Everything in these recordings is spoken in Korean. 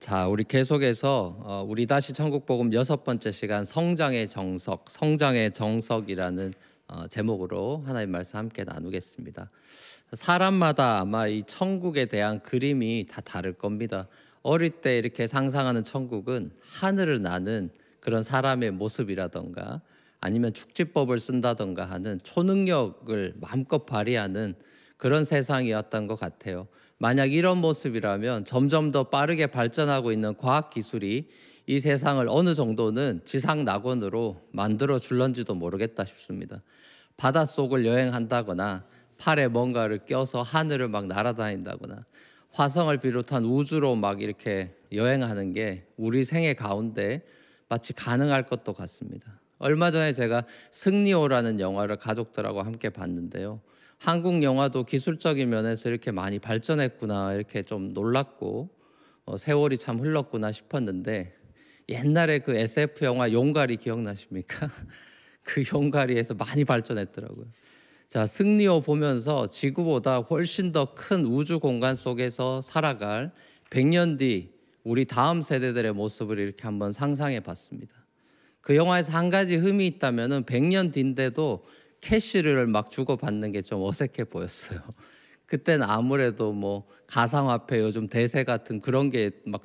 자, 우리 계속해서 우리 다시 천국복음 6번째 시간 성장의 정석, 성장의 정석이라는 제목으로 하나님 말씀 함께 나누겠습니다. 사람마다 아마 이 천국에 대한 그림이 다 다를 겁니다. 어릴 때 이렇게 상상하는 천국은 하늘을 나는 그런 사람의 모습이라던가 아니면 축지법을 쓴다던가 하는 초능력을 마음껏 발휘하는 그런 세상이었던 것 같아요. 만약 이런 모습이라면 점점 더 빠르게 발전하고 있는 과학기술이 이 세상을 어느 정도는 지상 낙원으로 만들어 줄런지도 모르겠다 싶습니다. 바닷속을 여행한다거나 팔에 뭔가를 껴서 하늘을 막 날아다닌다거나 화성을 비롯한 우주로 막 이렇게 여행하는 게 우리 생애 가운데 마치 가능할 것도 같습니다. 얼마 전에 제가 승리호라는 영화를 가족들하고 함께 봤는데요. 한국 영화도 기술적인 면에서 이렇게 많이 발전했구나 이렇게 좀 놀랐고 세월이 참 흘렀구나 싶었는데 옛날에 그 SF 영화 용가리 기억나십니까? 그 용가리에서 많이 발전했더라고요. 자, 승리호 보면서 지구보다 훨씬 더 큰 우주 공간 속에서 살아갈 100년 뒤 우리 다음 세대들의 모습을 이렇게 한번 상상해 봤습니다. 그 영화에서 한 가지 흠이 있다면은 100년 뒤인데도 캐시를 막 주고받는 게 좀 어색해 보였어요. 그때는 아무래도 뭐 가상화폐 요즘 대세 같은 그런 게 막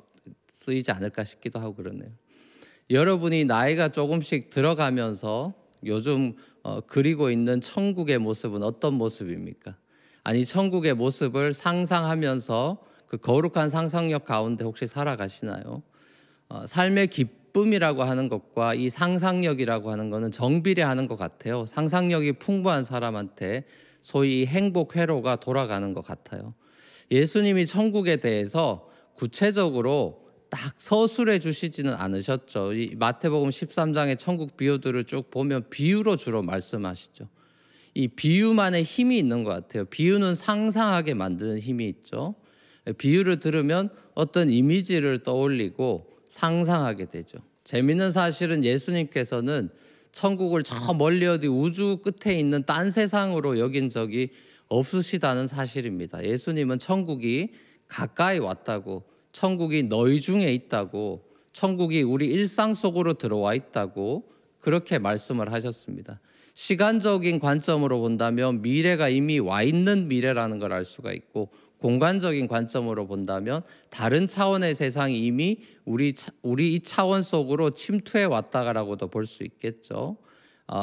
쓰이지 않을까 싶기도 하고 그러네요. 여러분이 나이가 조금씩 들어가면서 요즘 그리고 있는 천국의 모습은 어떤 모습입니까? 아니 천국의 모습을 상상하면서 그 거룩한 상상력 가운데 혹시 살아가시나요? 삶의 기쁨이라고 하는 것과 이 상상력이라고 하는 것은 정비례하는 것 같아요. 상상력이 풍부한 사람한테 소위 행복 회로가 돌아가는 것 같아요. 예수님이 천국에 대해서 구체적으로 딱 서술해 주시지는 않으셨죠. 이 마태복음 13장의 천국 비유들을 쭉 보면 비유로 주로 말씀하시죠. 이 비유만의 힘이 있는 것 같아요. 비유는 상상하게 만드는 힘이 있죠. 비유를 들으면 어떤 이미지를 떠올리고 상상하게 되죠. 재미있는 사실은 예수님께서는 천국을 저 멀리 어디 우주 끝에 있는 딴 세상으로 여긴 적이 없으시다는 사실입니다. 예수님은 천국이 가까이 왔다고, 천국이 너희 중에 있다고, 천국이 우리 일상 속으로 들어와 있다고 그렇게 말씀을 하셨습니다. 시간적인 관점으로 본다면 미래가 이미 와 있는 미래라는 걸 알 수가 있고, 공간적인 관점으로 본다면 다른 차원의 세상이 이미 우리 이 차원 속으로 침투해 왔다라고도 볼 수 있겠죠.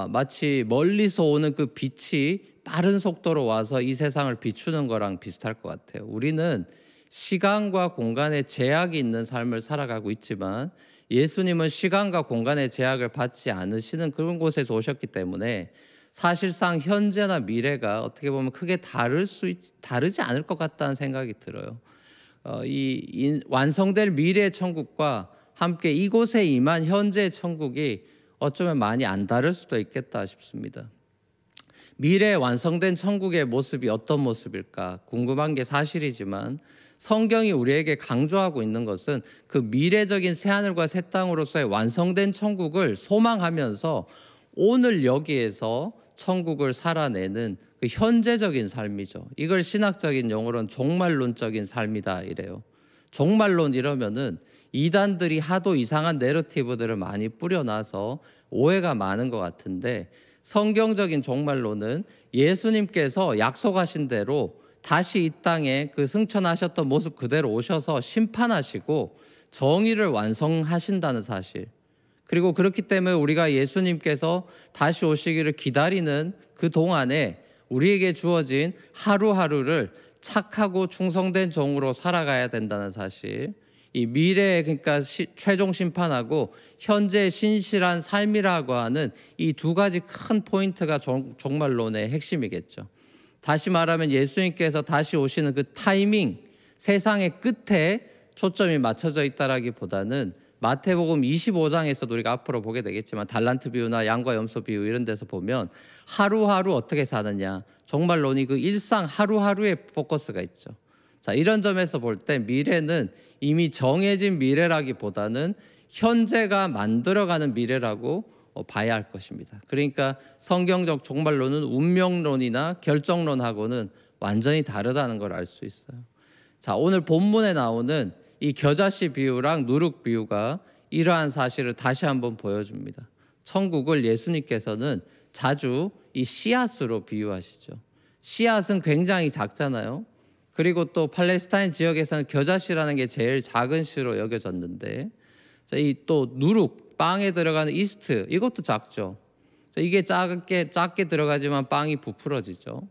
마치 멀리서 오는 그 빛이 빠른 속도로 와서 이 세상을 비추는 거랑 비슷할 것 같아요. 우리는 시간과 공간에 제약이 있는 삶을 살아가고 있지만 예수님은 시간과 공간의 제약을 받지 않으시는 그런 곳에서 오셨기 때문에 사실상 현재나 미래가 어떻게 보면 크게 다르지 않을 것 같다는 생각이 들어요. 완성될 미래의 천국과 함께 이곳에 임한 현재의 천국이 어쩌면 많이 안 다를 수도 있겠다 싶습니다. 미래에 완성된 천국의 모습이 어떤 모습일까 궁금한 게 사실이지만 성경이 우리에게 강조하고 있는 것은 그 미래적인 새하늘과 새 땅으로서의 완성된 천국을 소망하면서 오늘 여기에서 천국을 살아내는 그 현재적인 삶이죠. 이걸 신학적인 용어로는 종말론적인 삶이다 이래요. 종말론 이러면은 이단들이 하도 이상한 내러티브들을 많이 뿌려놔서 오해가 많은 것 같은데 성경적인 종말론은 예수님께서 약속하신 대로 다시 이 땅에 그 승천하셨던 모습 그대로 오셔서 심판하시고 정의를 완성하신다는 사실, 그리고 그렇기 때문에 우리가 예수님께서 다시 오시기를 기다리는 그 동안에 우리에게 주어진 하루하루를 착하고 충성된 종으로 살아가야 된다는 사실, 이 미래에 그러니까 최종 심판하고 현재의 신실한 삶이라고 하는 이 두 가지 큰 포인트가 종말론의 핵심이겠죠. 다시 말하면 예수님께서 다시 오시는 그 타이밍, 세상의 끝에 초점이 맞춰져 있다라기보다는 마태복음 25장에서도 우리가 앞으로 보게 되겠지만 달란트 비유나 양과 염소 비유 이런 데서 보면 하루하루 어떻게 사느냐, 종말론이 그 일상 하루하루에 포커스가 있죠. 자, 이런 점에서 볼 때 미래는 이미 정해진 미래라기보다는 현재가 만들어가는 미래라고 봐야 할 것입니다. 그러니까 성경적 종말론은 운명론이나 결정론하고는 완전히 다르다는 걸 알 수 있어요. 자, 오늘 본문에 나오는 이 겨자씨 비유랑 누룩 비유가 이러한 사실을 다시 한번 보여줍니다. 천국을 예수님께서는 자주 이 씨앗으로 비유하시죠. 씨앗은 굉장히 작잖아요. 그리고 또 팔레스타인 지역에서는 겨자씨라는 게 제일 작은 씨로 여겨졌는데, 이 또 누룩, 빵에 들어가는 이스트, 이것도 작죠. 이게 작게 들어가지만 빵이 부풀어지죠.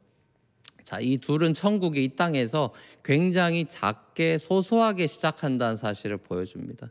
자, 이 둘은 천국이 이 땅에서 굉장히 작게 소소하게 시작한다는 사실을 보여줍니다.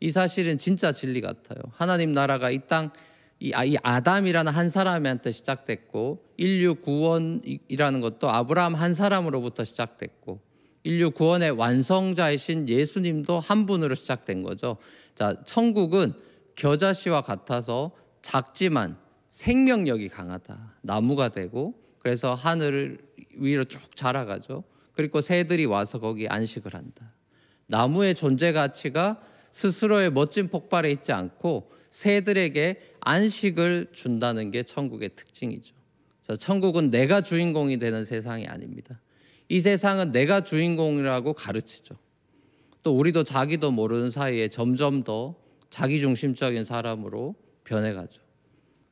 이 사실은 진짜 진리 같아요. 하나님 나라가 이 땅, 이 아담이라는 한 사람한테 시작됐고, 인류 구원이라는 것도 아브라함 한 사람으로부터 시작됐고, 인류 구원의 완성자이신 예수님도 한 분으로 시작된 거죠. 자, 천국은 겨자씨와 같아서 작지만 생명력이 강하다. 나무가 되고, 그래서 하늘 위로 쭉 자라가죠. 그리고 새들이 와서 거기 안식을 한다. 나무의 존재 가치가 스스로의 멋진 폭발에 있지 않고 새들에게 안식을 준다는 게 천국의 특징이죠. 자, 천국은 내가 주인공이 되는 세상이 아닙니다. 이 세상은 내가 주인공이라고 가르치죠. 또 우리도 자기도 모르는 사이에 점점 더 자기중심적인 사람으로 변해가죠.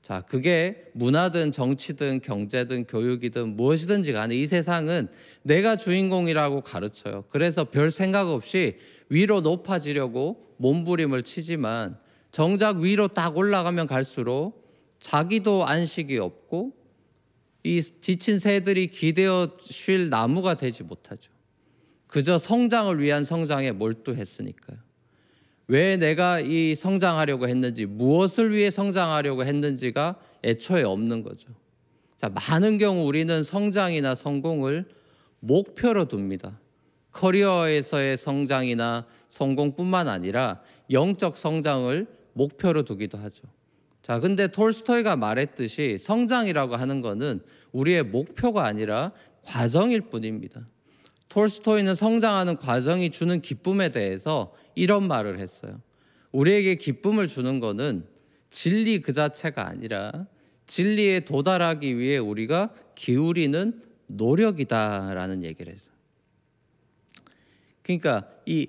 자, 그게 문화든 정치든 경제든 교육이든 무엇이든지 간에 이 세상은 내가 주인공이라고 가르쳐요. 그래서 별 생각 없이 위로 높아지려고 몸부림을 치지만 정작 위로 딱 올라가면 갈수록 자기도 안식이 없고 이 지친 새들이 기대어 쉴 나무가 되지 못하죠. 그저 성장을 위한 성장에 몰두했으니까요. 왜 내가 이 성장하려고 했는지, 무엇을 위해 성장하려고 했는지가 애초에 없는 거죠. 자, 많은 경우 우리는 성장이나 성공을 목표로 둡니다. 커리어에서의 성장이나 성공뿐만 아니라 영적 성장을 목표로 두기도 하죠. 자, 근데 톨스토이가 말했듯이 성장이라고 하는 것은 우리의 목표가 아니라 과정일 뿐입니다. 톨스토이는 성장하는 과정이 주는 기쁨에 대해서 이런 말을 했어요. 우리에게 기쁨을 주는 것은 진리 그 자체가 아니라 진리에 도달하기 위해 우리가 기울이는 노력이다라는 얘기를 했어요. 그러니까 이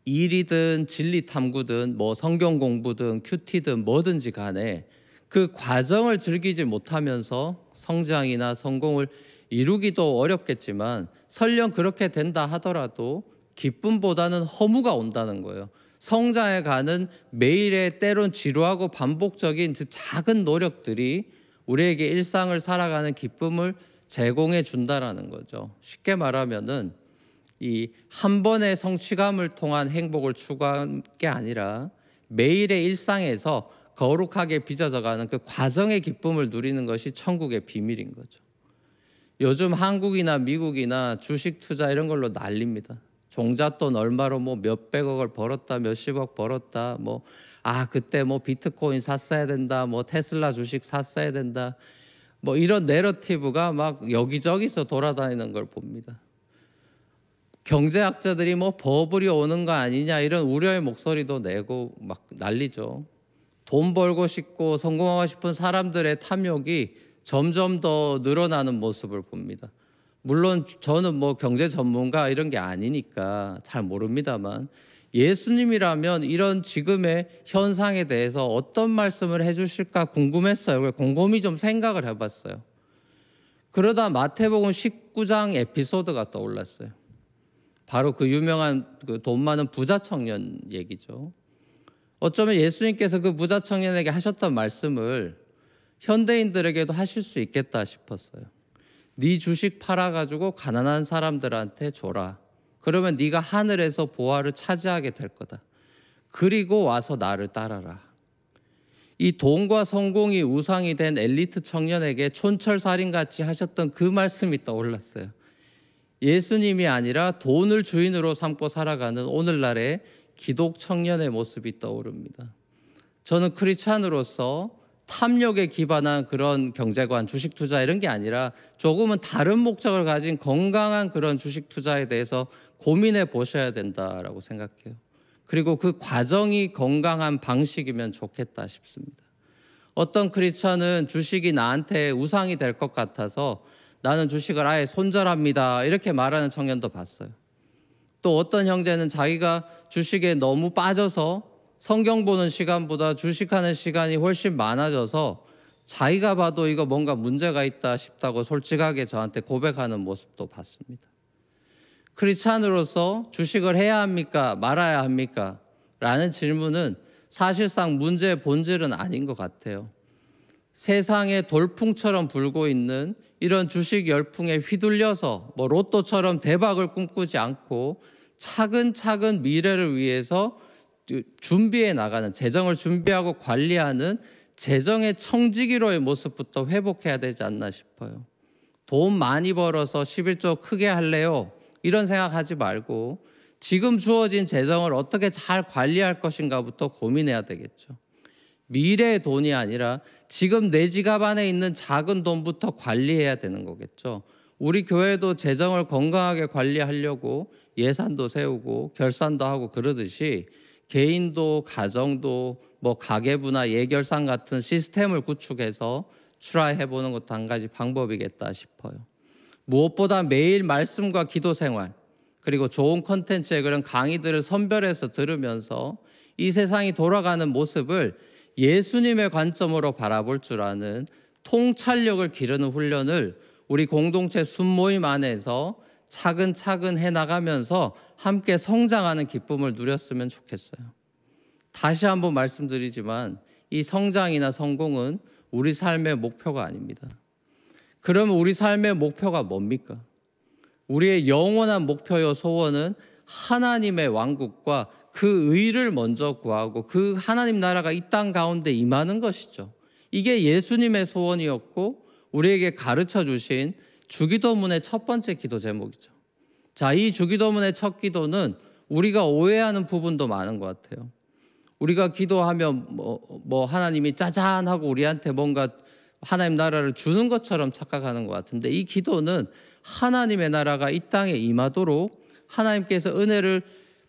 일이든 진리 탐구든 뭐 성경 공부든 큐티든 뭐든지 간에 그 과정을 즐기지 못하면서 성장이나 성공을 이루기도 어렵겠지만 설령 그렇게 된다 하더라도 기쁨보다는 허무가 온다는 거예요. 성장해 가는 매일의 때론 지루하고 반복적인 그 작은 노력들이 우리에게 일상을 살아가는 기쁨을 제공해 준다라는 거죠. 쉽게 말하면은 이 한 번의 성취감을 통한 행복을 추구한 게 아니라 매일의 일상에서 거룩하게 빚어져가는 그 과정의 기쁨을 누리는 것이 천국의 비밀인 거죠. 요즘 한국이나 미국이나 주식 투자 이런 걸로 난립니다. 종잣돈 얼마로 뭐 몇백억을 벌었다, 몇십억 벌었다, 뭐 그때 뭐 비트코인 샀어야 된다, 뭐 테슬라 주식 샀어야 된다, 뭐 이런 내러티브가 막 여기저기서 돌아다니는 걸 봅니다. 경제학자들이 뭐 버블이 오는 거 아니냐 이런 우려의 목소리도 내고 막 난리죠. 돈 벌고 싶고 성공하고 싶은 사람들의 탐욕이 점점 더 늘어나는 모습을 봅니다. 물론 저는 뭐 경제 전문가 이런 게 아니니까 잘 모릅니다만 예수님이라면 이런 지금의 현상에 대해서 어떤 말씀을 해주실까 궁금했어요. 곰곰이 좀 생각을 해봤어요. 그러다 마태복음 19장 에피소드가 떠올랐어요. 바로 그 유명한 그 돈 많은 부자 청년 얘기죠. 어쩌면 예수님께서 그 부자 청년에게 하셨던 말씀을 현대인들에게도 하실 수 있겠다 싶었어요. 네 주식 팔아가지고 가난한 사람들한테 줘라. 그러면 네가 하늘에서 보화를 차지하게 될 거다. 그리고 와서 나를 따라라. 이 돈과 성공이 우상이 된 엘리트 청년에게 촌철살인같이 하셨던 그 말씀이 떠올랐어요. 예수님이 아니라 돈을 주인으로 삼고 살아가는 오늘날의 기독 청년의 모습이 떠오릅니다. 저는 크리스찬으로서 탐욕에 기반한 그런 경제관, 주식 투자 이런 게 아니라 조금은 다른 목적을 가진 건강한 그런 주식 투자에 대해서 고민해 보셔야 된다라고 생각해요. 그리고 그 과정이 건강한 방식이면 좋겠다 싶습니다. 어떤 크리스찬은 주식이 나한테 우상이 될 것 같아서 나는 주식을 아예 손절합니다 이렇게 말하는 청년도 봤어요. 또 어떤 형제는 자기가 주식에 너무 빠져서 성경 보는 시간보다 주식하는 시간이 훨씬 많아져서 자기가 봐도 이거 뭔가 문제가 있다 싶다고 솔직하게 저한테 고백하는 모습도 봤습니다. 크리스찬으로서 주식을 해야 합니까? 말아야 합니까? 라는 질문은 사실상 문제의 본질은 아닌 것 같아요. 세상에 돌풍처럼 불고 있는 이런 주식 열풍에 휘둘려서 로또처럼 대박을 꿈꾸지 않고 차근차근 미래를 위해서 준비해 나가는, 재정을 준비하고 관리하는 재정의 청지기로의 모습부터 회복해야 되지 않나 싶어요. 돈 많이 벌어서 11조 크게 할래요? 이런 생각하지 말고 지금 주어진 재정을 어떻게 잘 관리할 것인가부터 고민해야 되겠죠. 미래의 돈이 아니라 지금 내 지갑 안에 있는 작은 돈부터 관리해야 되는 거겠죠. 우리 교회도 재정을 건강하게 관리하려고 예산도 세우고 결산도 하고 그러듯이 개인도 가정도 가계부나 예결상 같은 시스템을 구축해서 출하해보는 것도 한 가지 방법이겠다 싶어요. 무엇보다 매일 말씀과 기도 생활, 그리고 좋은 콘텐츠에 그런 강의들을 선별해서 들으면서 이 세상이 돌아가는 모습을 예수님의 관점으로 바라볼 줄 아는 통찰력을 기르는 훈련을 우리 공동체 순모임 안에서 차근차근 해나가면서 함께 성장하는 기쁨을 누렸으면 좋겠어요. 다시 한번 말씀드리지만 이 성장이나 성공은 우리 삶의 목표가 아닙니다. 그러면 우리 삶의 목표가 뭡니까? 우리의 영원한 목표요 소원은 하나님의 왕국과 그 의를 먼저 구하고 그 하나님 나라가 이 땅 가운데 임하는 것이죠. 이게 예수님의 소원이었고 우리에게 가르쳐 주신 주기도문의 첫 번째 기도 제목이죠. 자, 이 주기도문의 첫 기도는 우리가 오해하는 부분도 많은 것 같아요. 우리가 기도하면 하나님이 짜잔 하고 우리한테 뭔가 하나님 나라를 주는 것처럼 착각하는 것 같은데, 이 기도는 하나님의 나라가 이 땅에 임하도록 하나님께서 은혜를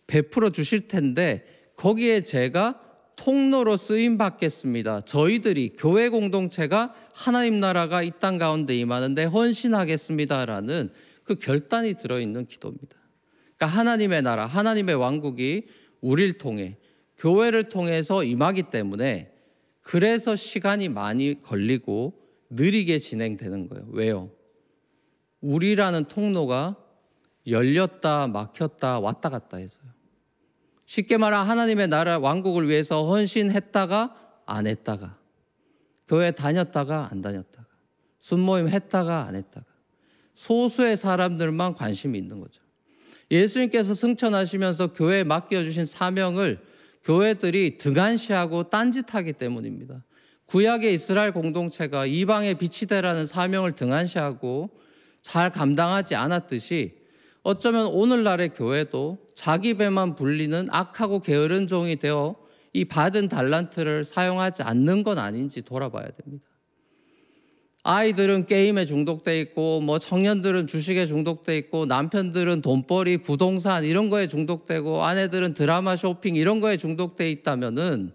베풀어 주실 텐데 거기에 제가 통로로 쓰임 받겠습니다. 저희들이 교회 공동체가 하나님 나라가 이 땅 가운데 임하는데 헌신하겠습니다라는 그 결단이 들어있는 기도입니다. 그러니까 하나님의 나라, 하나님의 왕국이 우리를 통해 교회를 통해서 임하기 때문에 그래서 시간이 많이 걸리고 느리게 진행되는 거예요. 왜요? 우리라는 통로가 열렸다 막혔다 왔다 갔다 해서요. 쉽게 말하면 하나님의 나라 왕국을 위해서 헌신했다가 안 했다가, 교회 다녔다가 안 다녔다가, 순모임 했다가 안 했다가, 소수의 사람들만 관심이 있는 거죠. 예수님께서 승천하시면서 교회에 맡겨주신 사명을 교회들이 등한시하고 딴짓하기 때문입니다. 구약의 이스라엘 공동체가 이방의 빛이 되라는 사명을 등한시하고 잘 감당하지 않았듯이 어쩌면 오늘날의 교회도 자기 배만 불리는 악하고 게으른 종이 되어 이 받은 달란트를 사용하지 않는 건 아닌지 돌아봐야 됩니다. 아이들은 게임에 중독돼 있고 청년들은 주식에 중독돼 있고 남편들은 돈벌이, 부동산 이런 거에 중독되고 아내들은 드라마 쇼핑 이런 거에 중독돼 있다면은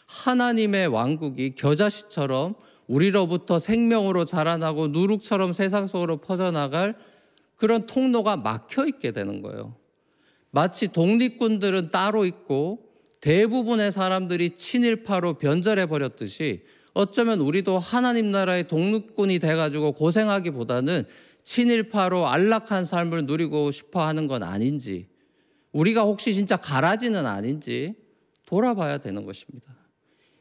하나님의 왕국이 겨자씨처럼 우리로부터 생명으로 자라나고 누룩처럼 세상 속으로 퍼져나갈 그런 통로가 막혀 있게 되는 거예요. 마치 독립군들은 따로 있고 대부분의 사람들이 친일파로 변절해 버렸듯이 어쩌면 우리도 하나님 나라의 독립군이 돼가지고 고생하기보다는 친일파로 안락한 삶을 누리고 싶어 하는 건 아닌지, 우리가 혹시 진짜 가라지는 아닌지 돌아봐야 되는 것입니다.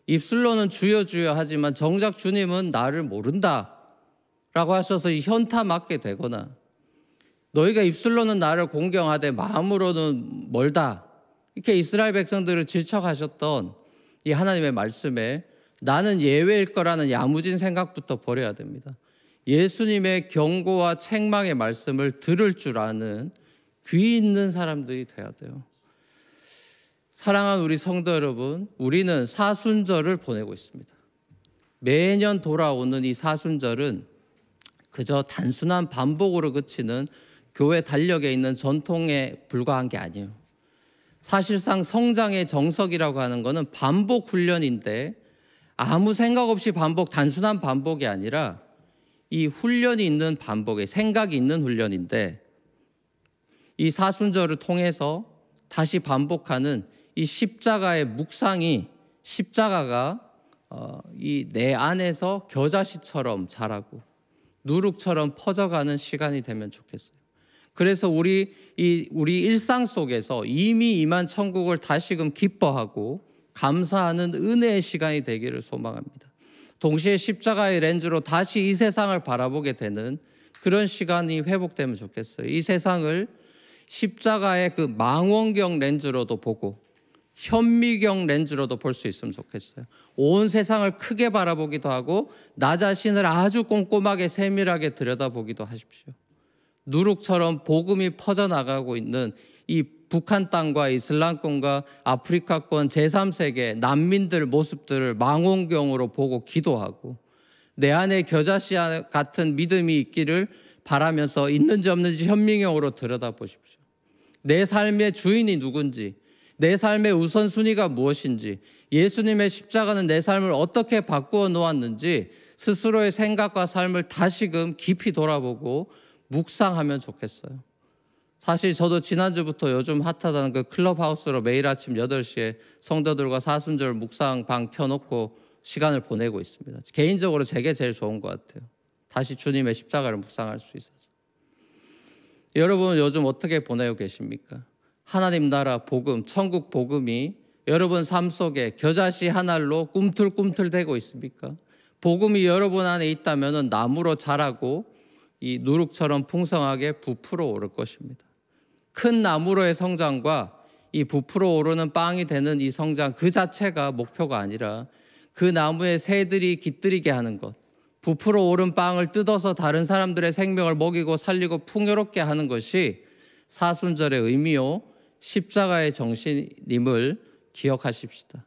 입술로는 주여 주여 하지만 정작 주님은 나를 모른다 라고 하셔서 이 현타 맞게 되거나, 너희가 입술로는 나를 공경하되 마음으로는 멀다, 이렇게 이스라엘 백성들을 질척하셨던 이 하나님의 말씀에 나는 예외일 거라는 야무진 생각부터 버려야 됩니다. 예수님의 경고와 책망의 말씀을 들을 줄 아는 귀 있는 사람들이 돼야 돼요. 사랑하는 우리 성도 여러분, 우리는 사순절을 보내고 있습니다. 매년 돌아오는 이 사순절은 그저 단순한 반복으로 그치는 교회 달력에 있는 전통에 불과한 게 아니에요. 사실상 성장의 정석이라고 하는 것은 반복 훈련인데, 아무 생각 없이 단순한 반복이 아니라 이 훈련이 있는 반복에 생각이 있는 훈련인데, 이 사순절을 통해서 다시 반복하는 이 십자가의 묵상이 십자가가 이 내 안에서 겨자씨처럼 자라고 누룩처럼 퍼져가는 시간이 되면 좋겠어요. 그래서 우리 일상 속에서 이미 임한 천국을 다시금 기뻐하고 감사하는 은혜의 시간이 되기를 소망합니다. 동시에 십자가의 렌즈로 다시 이 세상을 바라보게 되는 그런 시간이 회복되면 좋겠어요. 이 세상을 십자가의 그 망원경 렌즈로도 보고 현미경 렌즈로도 볼 수 있으면 좋겠어요. 온 세상을 크게 바라보기도 하고 나 자신을 아주 꼼꼼하게 세밀하게 들여다보기도 하십시오. 누룩처럼 복음이 퍼져나가고 있는 이 북한 땅과 이슬람권과 아프리카권 제3세계 난민들 모습들을 망원경으로 보고 기도하고 내 안에 겨자씨 같은 믿음이 있기를 바라면서 있는지 없는지 현미경으로 들여다보십시오. 내 삶의 주인이 누군지, 내 삶의 우선순위가 무엇인지, 예수님의 십자가는 내 삶을 어떻게 바꾸어 놓았는지 스스로의 생각과 삶을 다시금 깊이 돌아보고 묵상하면 좋겠어요. 사실 저도 지난주부터 요즘 핫하다는 그 클럽하우스로 매일 아침 8시에 성도들과 사순절 묵상방 켜놓고 시간을 보내고 있습니다. 개인적으로 제게 제일 좋은 것 같아요. 다시 주님의 십자가를 묵상할 수 있어서. 여러분은 요즘 어떻게 보내고 계십니까? 하나님 나라 복음, 천국 복음이 여러분 삶 속에 겨자씨 한 알로 꿈틀꿈틀대고 있습니까? 복음이 여러분 안에 있다면 나무로 자라고 이 누룩처럼 풍성하게 부풀어 오를 것입니다. 큰 나무로의 성장과 이 부풀어 오르는 빵이 되는 이 성장 그 자체가 목표가 아니라 그 나무에 새들이 깃들이게 하는 것, 부풀어 오른 빵을 뜯어서 다른 사람들의 생명을 먹이고 살리고 풍요롭게 하는 것이 사순절의 의미요 십자가의 정신임을 기억하십시다.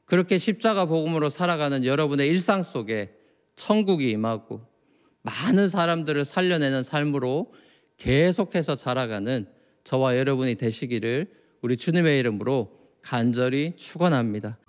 그렇게 십자가 복음으로 살아가는 여러분의 일상 속에 천국이 임하고 많은 사람들을 살려내는 삶으로 계속해서 자라가는 저와 여러분이 되시기를 우리 주님의 이름으로 간절히 축원합니다.